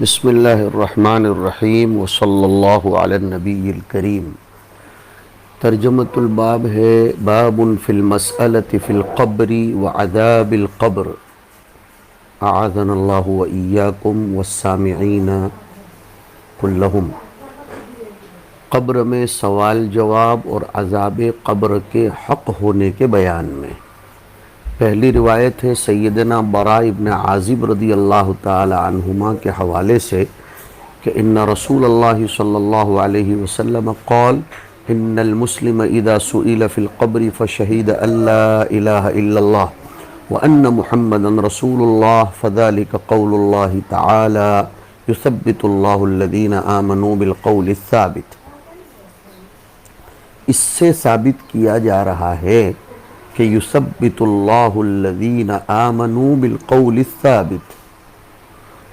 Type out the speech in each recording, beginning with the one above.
بسم اللہ الرحمن الرحیم وصلی اللہ علی النبی الکریم۔ ترجمۃ الباب ہے باب فی المسألۃ فی القبر وعذاب القبر، اعاذنا اللہ وإیاکم والسامعین کلہم۔ قبر میں سوال جواب اور عذاب قبر کے حق ہونے کے بیان میں پہلی روایت ہے سیدنا براء ابن عازب رضی اللہ تعالی عنہما کے حوالے سے کہ ان رسول اللہ صلی اللہ علیہ وسلم قال ان المسلم اذا سئل فی القبر فشہد ان لا الہ الا اللہ وان محمدا رسول اللہ فذلك قول اللہ تعالی یثبت اللہ الذین آمنوا بالقول الثابت۔ اس سے ثابت کیا جا رہا ہے کہ یثبت اللہ الذین آمنوا بالقول الثابت،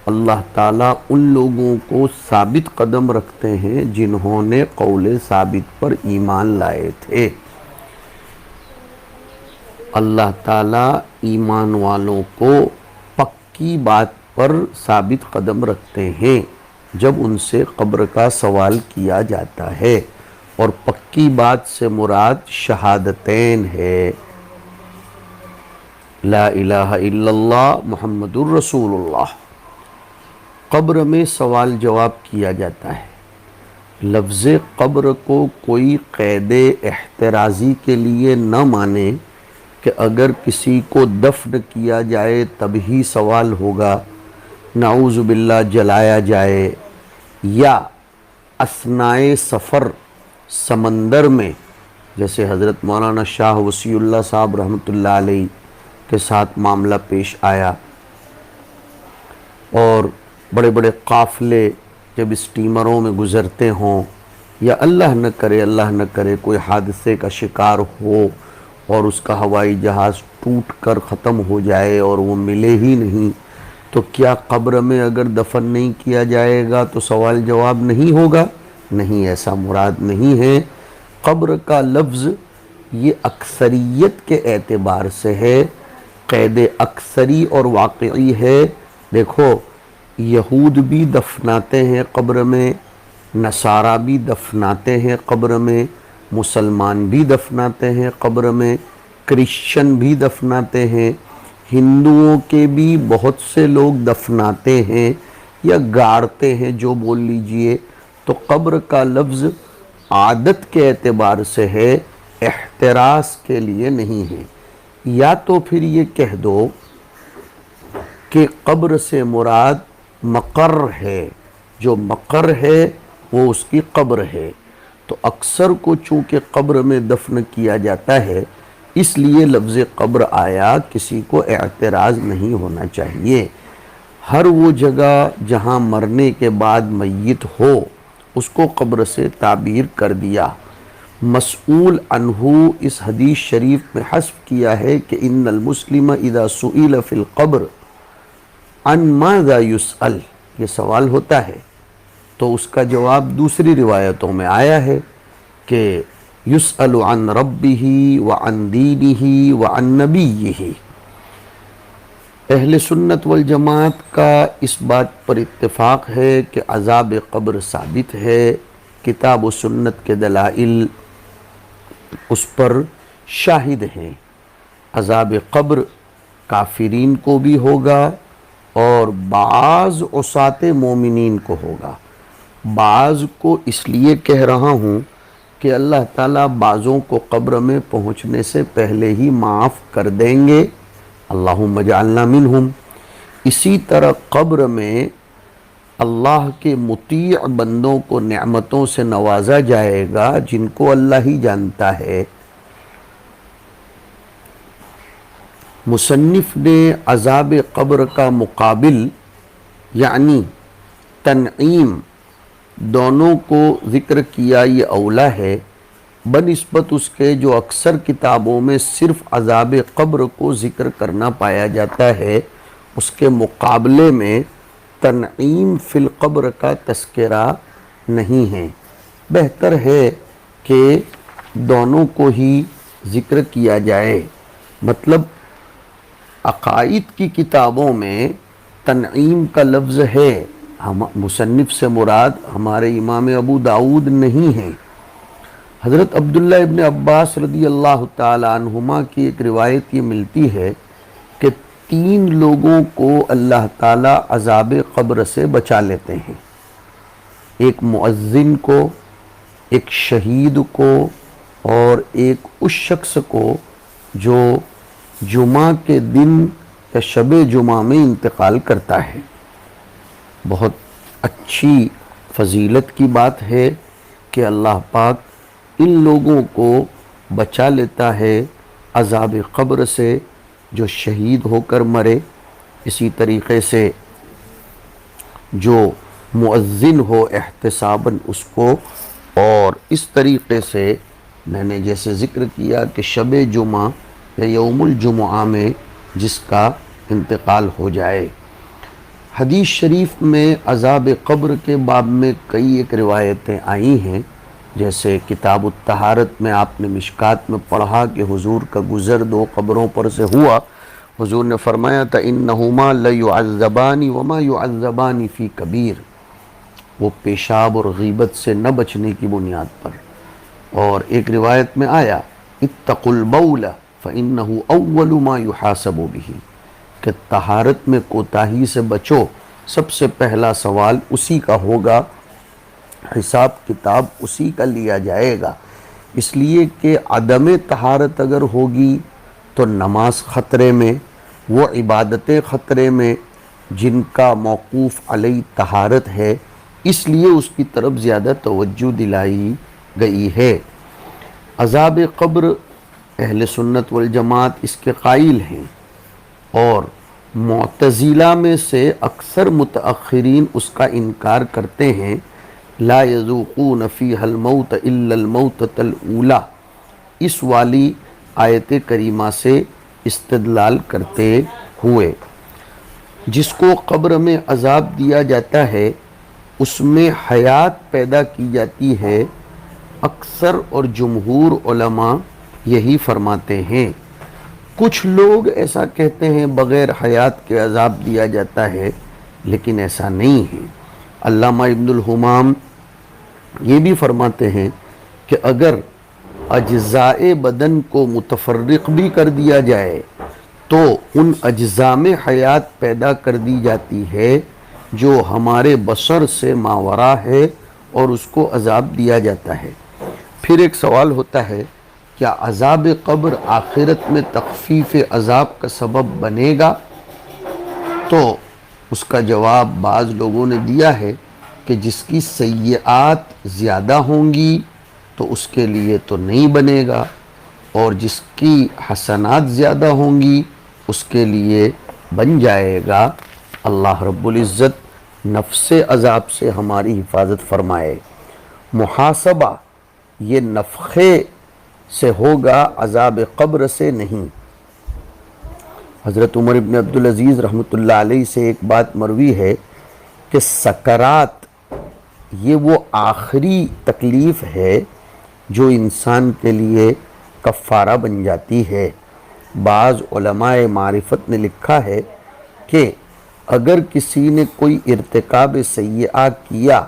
اللہ تعالیٰ ان لوگوں کو ثابت قدم رکھتے ہیں جنہوں نے قول ثابت پر ایمان لائے تھے۔ اللہ تعالیٰ ایمان والوں کو پکی بات پر ثابت قدم رکھتے ہیں جب ان سے قبر کا سوال کیا جاتا ہے، اور پکی بات سے مراد شہادتین ہے، لا الہ الا اللہ محمد الرسول اللہ۔ قبر میں سوال جواب کیا جاتا ہے۔ لفظ قبر کو کوئی قید احترازی کے لیے نہ مانے کہ اگر کسی کو دفن کیا جائے تب ہی سوال ہوگا، نعوذ باللہ جلایا جائے، یا اثنائے سفر سمندر میں، جیسے حضرت مولانا شاہ وصی اللہ صاحب رحمۃ اللہ علیہ کے ساتھ معاملہ پیش آیا، اور بڑے بڑے قافلے جب اسٹیمروں میں گزرتے ہوں، یا اللہ نہ کرے کوئی حادثے کا شکار ہو اور اس کا ہوائی جہاز ٹوٹ کر ختم ہو جائے اور وہ ملے ہی نہیں، تو کیا قبر میں اگر دفن نہیں کیا جائے گا تو سوال جواب نہیں ہوگا؟ نہیں، ایسا مراد نہیں ہے۔ قبر کا لفظ یہ اکثریت کے اعتبار سے ہے، قید اکثری اور واقعی ہے۔ دیکھو، یہود بھی دفناتے ہیں قبر میں، نصارہ بھی دفناتے ہیں قبر میں، مسلمان بھی دفناتے ہیں قبر میں، کرسچن بھی دفناتے ہیں، ہندوؤں کے بھی بہت سے لوگ دفناتے ہیں یا گاڑتے ہیں، جو بول لیجئے۔ تو قبر کا لفظ عادت کے اعتبار سے ہے، احتراز کے لیے نہیں ہے۔ یا تو پھر یہ کہہ دو کہ قبر سے مراد مقر ہے، جو مقر ہے وہ اس کی قبر ہے۔ تو اکثر کو چونکہ قبر میں دفن کیا جاتا ہے، اس لیے لفظ قبر آیا، کسی کو اعتراض نہیں ہونا چاہیے۔ ہر وہ جگہ جہاں مرنے کے بعد میت ہو اس کو قبر سے تعبیر کر دیا۔ مسئول عنہ اس حدیث شریف میں حذف کیا ہے کہ ان المسلم اذا سئل فی القبر عن ماذا یسأل، یہ سوال ہوتا ہے تو اس کا جواب دوسری روایتوں میں آیا ہے کہ یسأل عن ربہ وعن دینہ وعن نبیہ۔ اہل سنت والجماعت کا اس بات پر اتفاق ہے کہ عذاب قبر ثابت ہے، کتاب و سنت کے دلائل اس پر شاہد ہیں۔ عذاب قبر کافرین کو بھی ہوگا اور بعض عصات مومنین کو ہوگا۔ بعض کو اس لیے کہہ رہا ہوں کہ اللہ تعالیٰ بعضوں کو قبر میں پہنچنے سے پہلے ہی معاف کر دیں گے، اللہم اجعلنا منہم۔ اسی طرح قبر میں اللہ کے مطیع بندوں کو نعمتوں سے نوازا جائے گا جن کو اللہ ہی جانتا ہے۔ مصنف نے عذاب قبر کا مقابل یعنی تنعیم دونوں کو ذکر کیا، یہ اولا ہے بنسبت اس کے جو اکثر کتابوں میں صرف عذاب قبر کو ذکر کرنا پایا جاتا ہے، اس کے مقابلے میں تنعیم فی القبر کا تذکرہ نہیں ہے۔ بہتر ہے کہ دونوں کو ہی ذکر کیا جائے۔ مطلب عقائد کی کتابوں میں تنعیم کا لفظ ہے ہم مصنف سے مراد ہمارے امام ابو داؤد نہیں ہیں۔ حضرت عبداللہ ابن عباس رضی اللہ تعالی عنہما کی ایک روایت یہ ملتی ہے کہ 3 لوگوں کو اللہ تعالی عذاب قبر سے بچا لیتے ہیں، ایک مؤذن کو، ایک شہید کو، اور ایک اس شخص کو جو جمعہ کے دن یا شب جمعہ میں انتقال کرتا ہے۔ بہت اچھی فضیلت کی بات ہے کہ اللہ پاک ان لوگوں کو بچا لیتا ہے عذاب قبر سے جو شہید ہو کر مرے۔ اسی طریقے سے جو مؤذن ہو احتساباً اس کو، اور اس طریقے سے میں نے جیسے ذکر کیا کہ شب جمعہ یا یوم الجمعہ میں جس کا انتقال ہو جائے۔ حدیث شریف میں عذاب قبر کے باب میں کئی ایک روایتیں آئی ہیں، جیسے کتاب الطہارت میں آپ نے مشکات میں پڑھا کہ حضور کا گزر 2 قبروں پر سے ہوا۔ حضور نے فرمایا تھا انہما لیعذبان وما یعذبان فی کبیر، وہ پیشاب اور غیبت سے نہ بچنے کی بنیاد پر۔ اور ایک روایت میں آیا اتقوا البول فإنہ اول ما یحاسب بہ، کہ طہارت میں کوتاہی سے بچو، سب سے پہلا سوال اسی کا ہوگا، حساب کتاب اسی کا لیا جائے گا۔ اس لیے کہ عدم طہارت اگر ہوگی تو نماز خطرے میں، وہ عبادتیں خطرے میں جن کا موقوف علیہ طہارت ہے، اس لیے اس کی طرف زیادہ توجہ دلائی گئی ہے۔ عذاب قبر اہل سنت والجماعت اس کے قائل ہیں، اور معتزلہ میں سے اکثر متأخرین اس کا انکار کرتے ہیں۔ لا یذوقون فیہا الموت الا الموتۃ الاولی، اس والی آیت کریمہ سے استدلال کرتے ہوئے جس کو قبر میں عذاب دیا جاتا ہے اس میں حیات پیدا کی جاتی ہے۔ اکثر اور جمہور علماء یہی فرماتے ہیں۔ کچھ لوگ ایسا کہتے ہیں بغیر حیات کے عذاب دیا جاتا ہے، لیکن ایسا نہیں ہے۔ علامہ ابن الحمام یہ بھی فرماتے ہیں کہ اگر اجزاء بدن کو متفرق بھی کر دیا جائے تو ان اجزاء میں حیات پیدا کر دی جاتی ہے جو ہمارے بصر سے ماورا ہے، اور اس کو عذاب دیا جاتا ہے۔ پھر ایک سوال ہوتا ہے کیا عذاب قبر آخرت میں تخفیف عذاب کا سبب بنے گا؟ تو اس کا جواب بعض لوگوں نے دیا ہے کہ جس کی سیئات زیادہ ہوں گی تو اس کے لیے تو نہیں بنے گا، اور جس کی حسنات زیادہ ہوں گی اس کے لیے بن جائے گا۔ اللہ رب العزت نفس عذاب سے ہماری حفاظت فرمائے۔ محاسبہ یہ نفخے سے ہوگا، عذاب قبر سے نہیں۔ حضرت عمر بن عبدالعزیز رحمۃ اللہ علیہ سے ایک بات مروی ہے کہ سکرات یہ وہ آخری تکلیف ہے جو انسان کے لیے کفارہ بن جاتی ہے۔ بعض علماء معرفت نے لکھا ہے کہ اگر کسی نے کوئی ارتکاب سیئہ کیا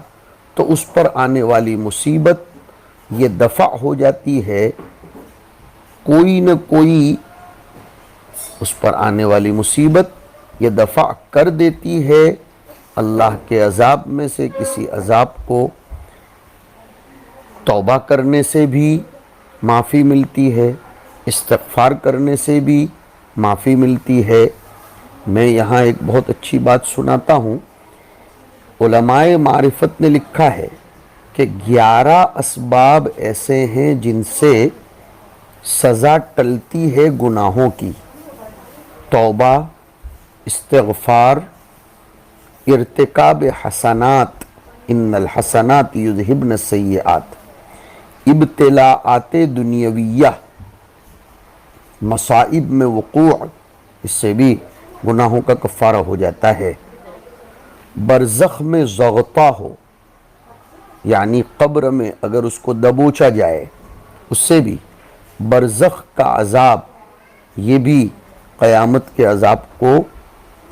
تو اس پر آنے والی مصیبت یہ دفع ہو جاتی ہے، کوئی نہ کوئی اس پر آنے والی مصیبت یہ دفع کر دیتی ہے۔ اللہ کے عذاب میں سے کسی عذاب کو توبہ کرنے سے بھی معافی ملتی ہے، استغفار کرنے سے بھی معافی ملتی ہے۔ میں یہاں ایک بہت اچھی بات سناتا ہوں۔ علماء معرفت نے لکھا ہے کہ 11 اسباب ایسے ہیں جن سے سزا ٹلتی ہے گناہوں کی: توبہ، استغفار، ارتکاب حسنات، ان الحسنات یذہبن السیئات، ابتلاءات دنیاویہ، مصائب میں وقوع، اس سے بھی گناہوں کا کفارہ ہو جاتا ہے۔ برزخ میں ضغطہ ہو، یعنی قبر میں اگر اس کو دبوچا جائے، اس سے بھی برزخ کا عذاب یہ بھی قیامت کے عذاب کو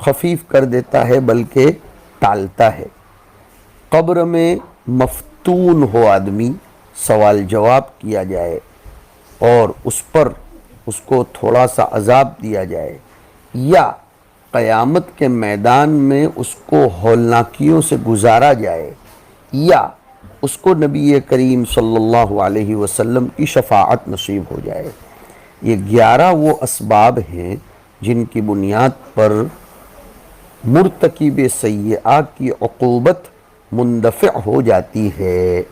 خفیف کر دیتا ہے بلکہ ٹالتا ہے۔ قبر میں مفتون ہو آدمی، سوال جواب کیا جائے اور اس پر اس کو تھوڑا سا عذاب دیا جائے، یا قیامت کے میدان میں اس کو ہولناکیوں سے گزارا جائے، یا اس کو نبی کریم صلی اللہ علیہ وسلم کی شفاعت نصیب ہو جائے۔ یہ 11 وہ اسباب ہیں جن کی بنیاد پر مرتکب سیئات کی عقوبت مندفع ہو جاتی ہے۔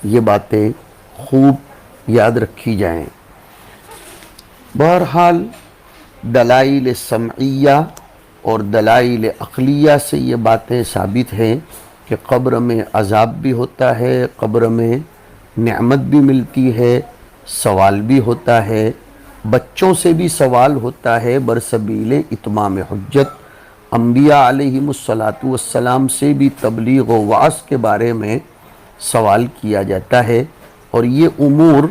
یہ باتیں خوب یاد رکھی جائیں۔ بہرحال دلائل سمعیہ اور دلائل عقلیہ سے یہ باتیں ثابت ہیں کہ قبر میں عذاب بھی ہوتا ہے، قبر میں نعمت بھی ملتی ہے، سوال بھی ہوتا ہے، بچوں سے بھی سوال ہوتا ہے برسبیل اتمام حجت، انبیاء علیہم السلام سے بھی تبلیغ و وعظ کے بارے میں سوال کیا جاتا ہے، اور یہ امور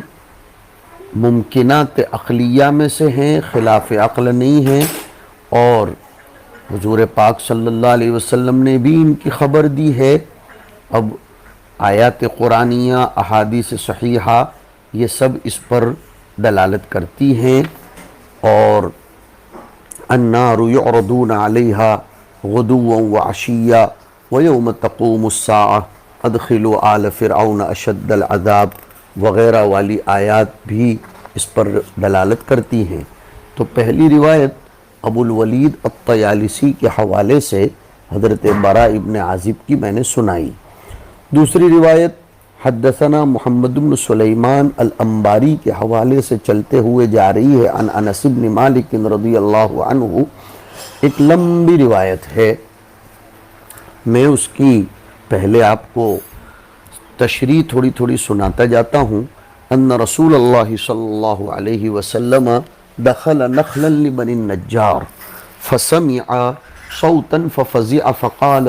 ممکنات عقلیہ میں سے ہیں، خلاف عقل نہیں ہیں، اور حضور پاک صلی اللہ علیہ وسلم نے بھی ان کی خبر دی ہے۔ اب آیات قرآنیہ، احادیث صحیحہ، یہ سب اس پر دلالت کرتی ہیں۔ اور النار یعرضون علیہا غدوا وعشیا ویوم تقوم الساعہ ادخلوا آل فرعون اشد العذاب وغیرہ والی آیات بھی اس پر دلالت کرتی ہیں۔ تو پہلی روایت ابو الولید الطیالسی کے حوالے سے حضرت براء ابن عازب کی میں نے سنائی۔ دوسری روایت حدثنا محمد بن سلیمان الانباری کے حوالے سے چلتے ہوئے جا رہی ہے، عن انس بن مالک رضی اللہ عنہ، ایک لمبی روایت ہے، میں اس کی پہلے آپ کو تشریح تھوڑی تھوڑی سناتا جاتا ہوں۔ ان رسول اللہ صلی اللہ علیہ وسلم دخل نخلا لبنی النجار فسمع صوتا ففزع فقال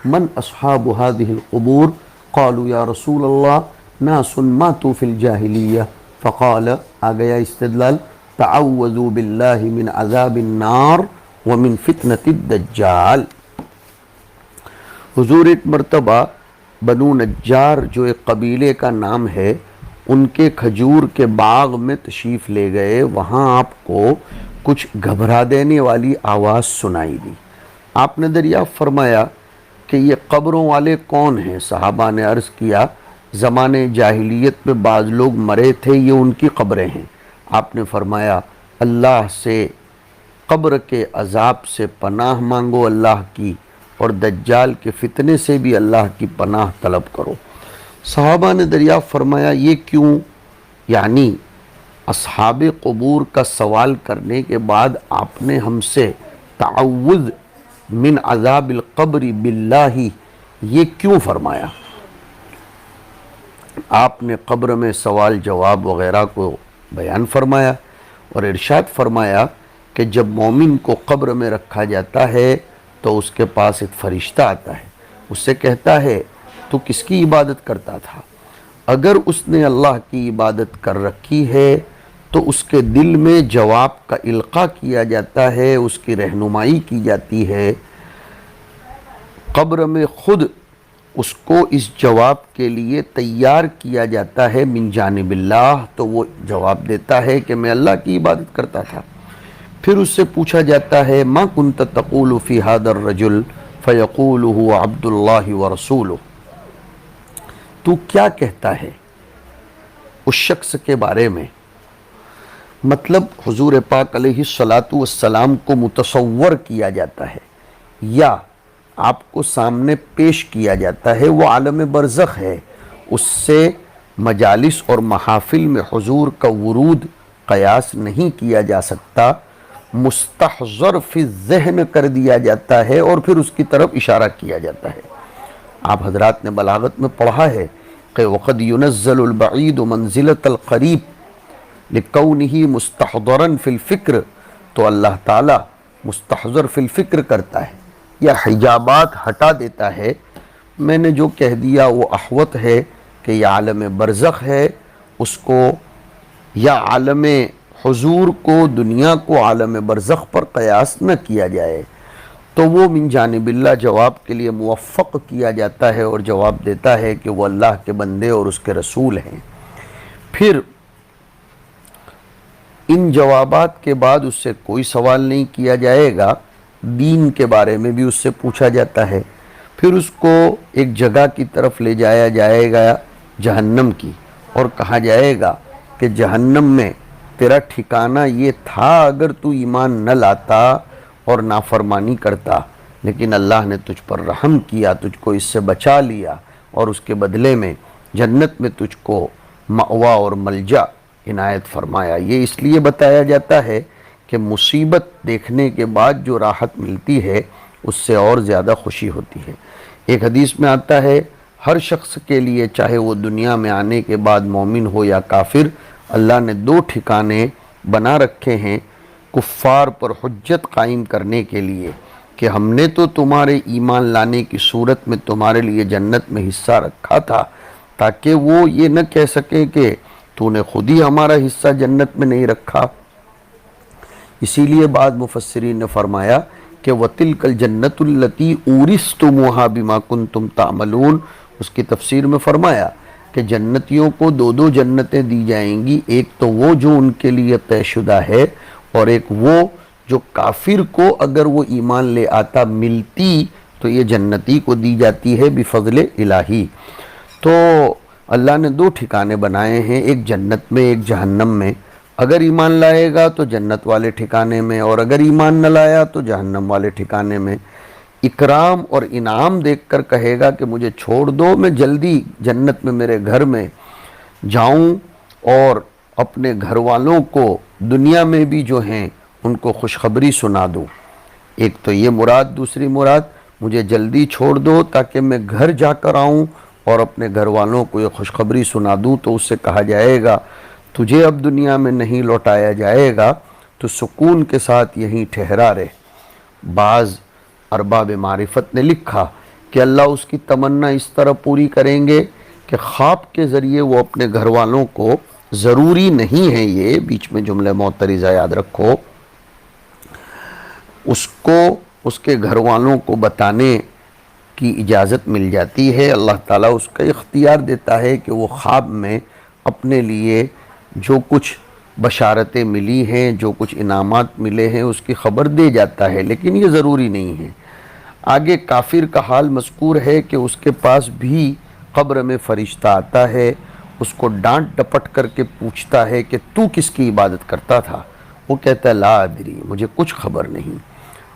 من اصحاب هذه القبور قالوا یا رسول اللہ ناس ماتوا فی الجاہلیہ فقال، آگیا استدلال، تعوذوا باللہ من عذاب النار ومن فتنة الدجال۔ حضور ایک مرتبہ بنو نجار جو ایک قبیلے کا نام ہے، ان کے کھجور کے باغ میں تشریف لے گئے۔ وہاں آپ کو کچھ گھبرا دینے والی آواز سنائی دی۔ آپ نے دریافت فرمایا کہ یہ قبروں والے کون ہیں؟ صحابہ نے عرض کیا زمانے جاہلیت میں بعض لوگ مرے تھے، یہ ان کی قبریں ہیں۔ آپ نے فرمایا اللہ سے قبر کے عذاب سے پناہ مانگو اللہ کی، اور دجال کے فتنے سے بھی اللہ کی پناہ طلب کرو۔ صحابہ نے دریافت فرمایا یہ کیوں؟ یعنی اصحاب قبور کا سوال کرنے کے بعد آپ نے ہم سے تعوذ من عذاب القبر باللہ یہ کیوں فرمایا؟ آپ نے قبر میں سوال جواب وغیرہ کو بیان فرمایا اور ارشاد فرمایا کہ جب مومن کو قبر میں رکھا جاتا ہے تو اس کے پاس ایک فرشتہ آتا ہے، اس سے کہتا ہے تو کس کی عبادت کرتا تھا؟ اگر اس نے اللہ کی عبادت کر رکھی ہے تو اس کے دل میں جواب کا القاء کیا جاتا ہے، اس کی رہنمائی کی جاتی ہے۔ قبر میں خود اس کو اس جواب کے لیے تیار کیا جاتا ہے من جانب اللہ، تو وہ جواب دیتا ہے کہ میں اللہ کی عبادت کرتا تھا۔ پھر اس سے پوچھا جاتا ہے ما کنت تقول فی ھذا الرجل فیقول هو عبد اللہ ورسولہ، تو کیا کہتا ہے اس شخص کے بارے میں؟ مطلب حضور پاک علیہ السلام کو متصور کیا جاتا ہے یا آپ کو سامنے پیش کیا جاتا ہے، وہ عالم برزخ ہے، اس سے مجالس اور محافل میں حضور کا ورود قیاس نہیں کیا جا سکتا، مستحضر فی الذہن کر دیا جاتا ہے اور پھر اس کی طرف اشارہ کیا جاتا ہے۔ آپ حضرات نے بلاغت میں پڑھا ہے کہ وقد ينزل البعید منزلۃ القریب لکونہ مستحضرا فی الفکر، تو اللہ تعالیٰ مستحضر فی الفکر کرتا ہے یا حجابات ہٹا دیتا ہے۔ میں نے جو کہہ دیا وہ احوط ہے کہ یہ عالم برزخ ہے، اس کو یا عالم حضور کو، دنیا کو عالم برزخ پر قیاس نہ کیا جائے۔ تو وہ من جانب اللہ جواب کے لیے موفق کیا جاتا ہے اور جواب دیتا ہے کہ وہ اللہ کے بندے اور اس کے رسول ہیں۔ پھر ان جوابات کے بعد اس سے کوئی سوال نہیں کیا جائے گا، دین کے بارے میں بھی اس سے پوچھا جاتا ہے۔ پھر اس کو ایک جگہ کی طرف لے جایا جائے گا جہنم کی، اور کہا جائے گا کہ جہنم میں تیرا ٹھکانہ یہ تھا اگر تو ایمان نہ لاتا اور نافرمانی کرتا، لیکن اللہ نے تجھ پر رحم کیا، تجھ کو اس سے بچا لیا، اور اس کے بدلے میں جنت میں تجھ کو مأوا اور ملجا عنایت فرمایا۔ یہ اس لیے بتایا جاتا ہے کہ مصیبت دیکھنے کے بعد جو راحت ملتی ہے اس سے اور زیادہ خوشی ہوتی ہے۔ ایک حدیث میں آتا ہے ہر شخص کے لیے، چاہے وہ دنیا میں آنے کے بعد مومن ہو یا کافر، اللہ نے دو ٹھکانے بنا رکھے ہیں کفار پر حجت قائم کرنے کے لیے، کہ ہم نے تو تمہارے ایمان لانے کی صورت میں تمہارے لیے جنت میں حصہ رکھا تھا، تاکہ وہ یہ نہ کہہ سکیں کہ تو نے خود ہی ہمارا حصہ جنت میں نہیں رکھا۔ اسی لیے بعض مفسرین نے فرمایا کہ وَتِلْكَ الْجَنَّةُ الَّتِي أُورِثْتُمُوهَا بِمَا كُنْتُمْ تَعْمَلُونَ، اس کی تفسیر میں فرمایا کہ جنتیوں کو دو دو جنتیں دی جائیں گی، ایک تو وہ جو ان کے لیے طے شدہ ہے، اور ایک وہ جو کافر کو اگر وہ ایمان لے آتا ملتی تو یہ جنتی کو دی جاتی ہے بفضل الہی۔ تو اللہ نے دو ٹھکانے بنائے ہیں، ایک جنت میں ایک جہنم میں۔ اگر ایمان لائے گا تو جنت والے ٹھکانے میں، اور اگر ایمان نہ لایا تو جہنم والے ٹھکانے میں۔ اکرام اور انعام دیکھ کر کہے گا کہ مجھے چھوڑ دو، میں جلدی جنت میں میرے گھر میں جاؤں اور اپنے گھر والوں کو دنیا میں بھی جو ہیں ان کو خوشخبری سنا دوں۔ ایک تو یہ مراد، دوسری مراد مجھے جلدی چھوڑ دو تاکہ میں گھر جا کر آؤں اور اپنے گھر والوں کو یہ خوشخبری سنا دوں۔ تو اس سے کہا جائے گا تجھے اب دنیا میں نہیں لوٹایا جائے گا، تو سکون کے ساتھ یہیں ٹھہرا رہے۔ بعض ارباب معرفت نے لکھا کہ اللہ اس کی تمنا اس طرح پوری کریں گے کہ خواب کے ذریعے وہ اپنے گھر والوں کو، ضروری نہیں ہے یہ، بیچ میں جملہ معترضہ یاد رکھو، اس کو اس کے گھر والوں کو بتانے کی اجازت مل جاتی ہے۔ اللہ تعالیٰ اس کا اختیار دیتا ہے کہ وہ خواب میں اپنے لیے جو کچھ بشارتیں ملی ہیں، جو کچھ انعامات ملے ہیں، اس کی خبر دے جاتا ہے، لیکن یہ ضروری نہیں ہے۔ آگے کافر کا حال مذکور ہے کہ اس کے پاس بھی قبر میں فرشتہ آتا ہے، اس کو ڈانٹ ڈپٹ کر کے پوچھتا ہے کہ تو کس کی عبادت کرتا تھا؟ وہ کہتا ہے لا ادری، مجھے کچھ خبر نہیں۔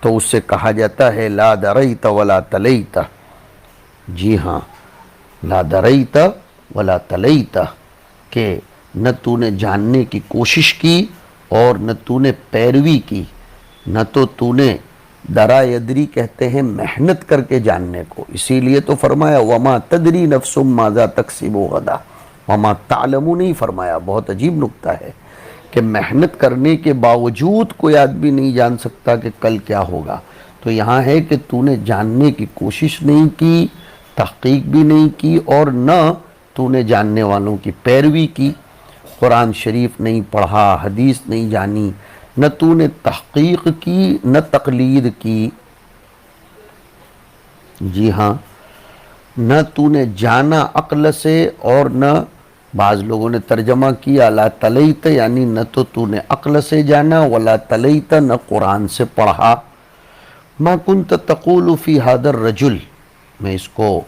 تو اس سے کہا جاتا ہے لا دریت ولا تلیت، جی ہاں، لا دریت ولا تلیت، کہ نہ تو نے جاننے کی کوشش کی اور نہ تو نے پیروی کی، نہ تو نے درا یدری کہتے ہیں محنت کر کے جاننے کو، اسی لیے تو فرمایا وما تدری نفس ماذا تکسب غدا وما تعلم نہیں فرمایا۔ بہت عجیب نکتہ ہے کہ محنت کرنے کے باوجود کوئی آدمی نہیں جان سکتا کہ کل کیا ہوگا۔ تو یہاں ہے کہ تو نے جاننے کی کوشش نہیں کی، تحقیق بھی نہیں کی، اور نہ تو نے جاننے والوں کی پیروی کی، قرآن شریف نہیں پڑھا، حدیث نہیں جانی، نہ تو نے تحقیق کی نہ تقلید کی، جی ہاں، نہ تو نے جانا عقل سے، اور نہ بعض لوگوں نے ترجمہ کیا لا تلیت، یعنی نہ تو نے عقل سے جانا، ولا تلیت، نہ قرآن سے پڑھا۔ ما کنت تقول فی ھذا الرجل، میں اس کو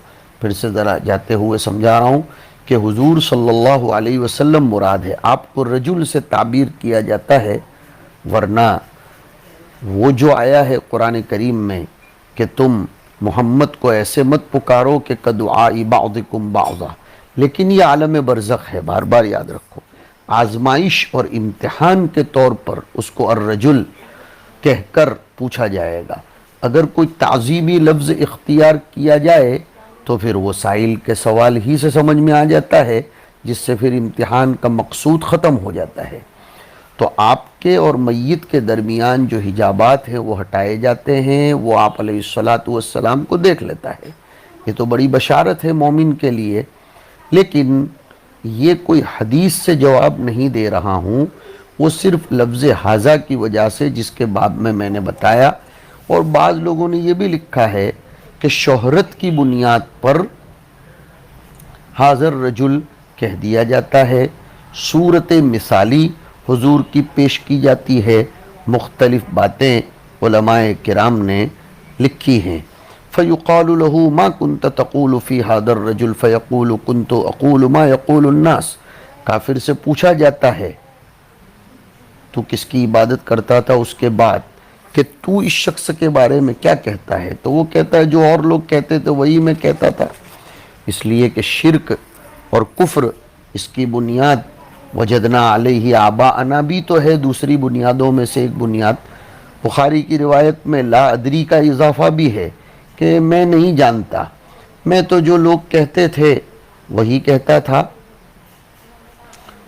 پھر سے ذرا جاتے ہوئے سمجھا رہا ہوں کہ حضور صلی اللہ علیہ وسلم مراد ہے، آپ کو رجل سے تعبیر کیا جاتا ہے، ورنہ وہ جو آیا ہے قرآن کریم میں کہ تم محمد کو ایسے مت پکارو کہ کدعاء بعضکم بعضا، لیکن یہ عالم برزخ ہے، بار بار یاد رکھو، آزمائش اور امتحان کے طور پر اس کو الرجل کہہ کر پوچھا جائے گا۔ اگر کوئی تعظیمی لفظ اختیار کیا جائے تو پھر وہ سائل کے سوال ہی سے سمجھ میں آ جاتا ہے، جس سے پھر امتحان کا مقصود ختم ہو جاتا ہے۔ تو آپ کے اور میت کے درمیان جو حجابات ہیں وہ ہٹائے جاتے ہیں، وہ آپ علیہ السلام کو دیکھ لیتا ہے۔ یہ تو بڑی بشارت ہے مومن کے لیے، لیکن یہ کوئی حدیث سے جواب نہیں دے رہا ہوں، وہ صرف لفظ ھذا کی وجہ سے جس کے باب میں نے بتایا اور بعض لوگوں نے یہ بھی لکھا ہے کہ شہرت کی بنیاد پر حاضر رجل کہہ دیا جاتا ہے، صورت مثالی حضور کی پیش کی جاتی ہے، مختلف باتیں علماء کرام نے لکھی ہیں۔ فَيُقَالُ لَهُ مَا كُنْتَ تَقُولُ فِي هَذَا الرَّجُلِ فَيَقُولُ كُنْتُ أَقُولُ مَا يَقُولُ النَّاسِ، کافر سے پوچھا جاتا ہے تو کس کی عبادت کرتا تھا اس کے بعد کہ تو اس شخص کے بارے میں کیا کہتا ہے، تو وہ کہتا ہے جو اور لوگ کہتے تھے وہی میں کہتا تھا۔ اس لیے کہ شرک اور کفر اس کی بنیاد وجدنا علیہ آباءنا بھی تو ہے، دوسری بنیادوں میں سے ایک بنیاد۔ بخاری کی روایت میں لا ادری کا اضافہ بھی ہے کہ میں نہیں جانتا، میں تو جو لوگ کہتے تھے وہی کہتا تھا۔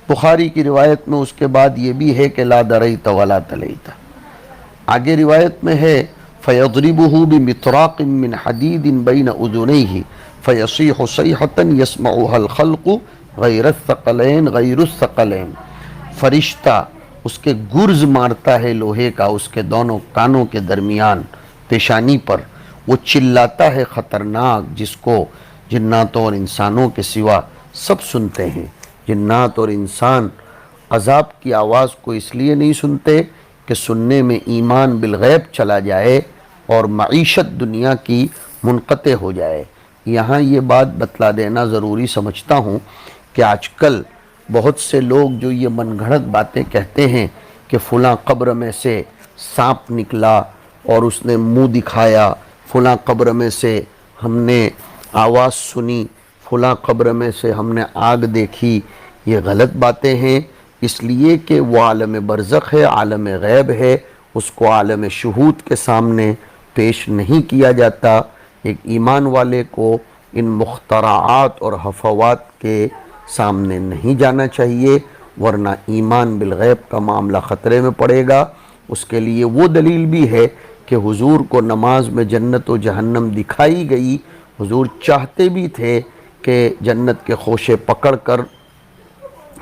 بخاری کی روایت میں اس کے بعد یہ بھی ہے کہ لا دریت ولا تلیت۔ آگے روایت میں ہے فَيَضْرِبُهُ بِمِطْرَاقٍ مِّنْ حَدِيدٍ بَيْنَ أُذُنَيْهِ فَيَصِيحُ صَيْحَةً يَسْمَعُهَا الْخَلْقُ غَيْرَ الثَّقَلَيْنِ فرشتہ اس کے گرز مارتا ہے لوہے کا اس کے دونوں کانوں کے درمیان پیشانی پر، وہ چلاتا ہے خطرناک جس کو جناتوں اور انسانوں کے سوا سب سنتے ہیں۔ جنات اور انسان عذاب کی آواز کو اس لیے نہیں سنتے کہ سننے میں ایمان بالغیب چلا جائے اور معیشت دنیا کی منقطع ہو جائے۔ یہاں یہ بات بتلا دینا ضروری سمجھتا ہوں کہ آج کل بہت سے لوگ جو یہ من گھڑت باتیں کہتے ہیں کہ فلاں قبر میں سے سانپ نکلا اور اس نے منہ دکھایا، فلاں قبر میں سے ہم نے آواز سنی، فلاں قبر میں سے ہم نے آگ دیکھی، یہ غلط باتیں ہیں، اس لیے کہ وہ عالم برزخ ہے، عالم غیب ہے، اس کو عالم شہود کے سامنے پیش نہیں کیا جاتا۔ ایک ایمان والے کو ان مخترعات اور ہفوات کے سامنے نہیں جانا چاہیے، ورنہ ایمان بالغیب کا معاملہ خطرے میں پڑے گا۔ اس کے لیے وہ دلیل بھی ہے کہ حضور کو نماز میں جنت و جہنم دکھائی گئی، حضور چاہتے بھی تھے کہ جنت کے خوشے پکڑ کر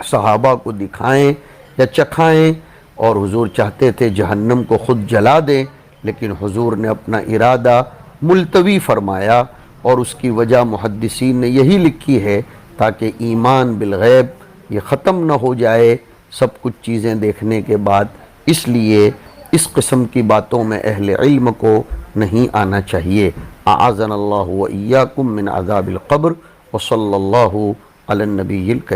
صحابہ کو دکھائیں یا چکھائیں، اور حضور چاہتے تھے جہنم کو خود جلا دیں، لیکن حضور نے اپنا ارادہ ملتوی فرمایا، اور اس کی وجہ محدثین نے یہی لکھی ہے تاکہ ایمان بالغیب یہ ختم نہ ہو جائے سب کچھ چیزیں دیکھنے کے بعد۔ اس لیے اس قسم کی باتوں میں اہل علم کو نہیں آنا چاہیے۔ اعاذنا اللہ و ایاکم من عذاب القبر، وصلی اللہ علی النبی الکریم۔